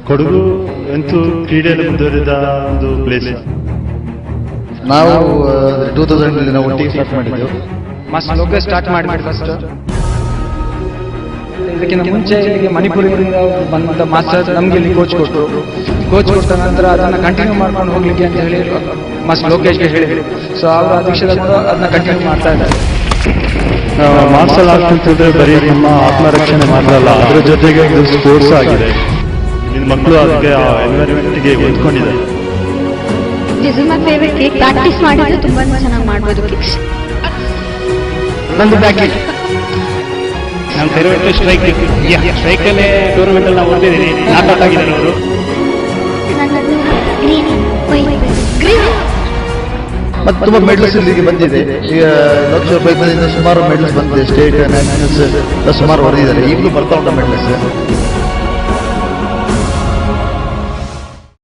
ಕೊಡಗು ಅಂತೂ ಕ್ರೀಡೆಯಲ್ಲಿ ಮುಂದುವರಿದ ಒಂದು ಪ್ಲೇಸ್. ನಾವು 2000 ನಾವು ಒಟ್ಟಿಗೆ ಸ್ಟಾರ್ಟ್ ಮಾಡಿದ್ದೆವು. ಮಸ್ತ್ ಲೋಕ ಸ್ಟಾರ್ಟ್ ಮಾಡಿ ಫಸ್ಟ್. ಇದಕ್ಕಿಂತ ಮುಂಚೆ ಇಲ್ಲಿಗೆ ಮಣಿಪುರದಿಂದ ಬಂದ ಮಾಸ್ಟರ್ ನಮ್ಗೆ ಇಲ್ಲಿ ಕೋಚ್ ಕೊಟ್ಟ ನಂತರ ಅದನ್ನ ಕಂಟಿನ್ಯೂ ಮಾಡ್ಕೊಂಡು ಹೋಗ್ಲಿಕ್ಕೆ ಅಂತ ಹೇಳಿ ಮಸ್ತ್ ಲೋಕೇಶ್ಗೆ ಹೇಳಿದ್ರು. ಸೊ ಅವರ ಅಧ್ಯಕ್ಷದ ಕೂಡ ಅದನ್ನ ಕಂಟಿನ್ಯೂ ಮಾಡ್ತಾ ಇದ್ದಾರೆ. ಮಾರ್ಷಲ್ ಆರ್ಟ್ ಅಂತಂದ್ರೆ ಬರೀ ನಮ್ಮ ಆತ್ಮರಕ್ಷಣೆ ಮಾತ್ರ ಅಲ್ಲ, ಅದ್ರ ಜೊತೆಗೆ ಇದು ಸ್ಪೋರ್ಟ್ಸ್ ಆಗಿದೆ. ಇನ್ನು ಮಕ್ಕಳು ಅದಕ್ಕೆ ಆ ಎನ್ವೈರನ್ಮೆಂಟ್ಗೆ ಹೊಂದ್ಕೊಂಡಿದ್ದಾರೆ. This is my favourite kick. Practice ಮಾಡಿದ್ರೆ ತುಂಬಾ ಚೆನ್ನಾಗಿ ಮಾಡ್ಬೋದು ಕಿಕ್ಸ್. ನಂದು ಬ್ಯಾಕ್ ಕಿಕ್. ನಮ್ಮ ಫೇವರೇಟ್ ಸ್ಟ್ರೈಕಲ್ಲೇ ಟೂರ್ನಮೆಂಟಲ್ಲಿ ನಾವು ಹೊಡೆದಿದ್ದೀವಿ. ನಾಟ್ ಔಟ್ ಆಗಿದ್ದಾರೆ ಅವರು. ನನ್ನದು ಗ್ರೀನ್ ವೈಟ್ ಗ್ರೀನ್. ಮತ್ತು ತುಂಬ ಮೆಡಲ್ಸ್ ಇಲ್ಲಿಗೆ ಬಂದಿದೆ. ಈಗ ಲಕ್ಷ ಪ್ರಯತ್ನದಿಂದ ಸುಮಾರು ಮೆಡಲ್ಸ್ ಬಂದಿದೆ. ಸ್ಟೇಟ್ ನ್ಯಾಷನಲ್ಸ್ ಸುಮಾರು ಹೊಡೆದಿದ್ದಾರೆ. ಈಗಲೂ ಬರ್ತಾ ಉಂಟು ಮೆಡಲ್ಸ್.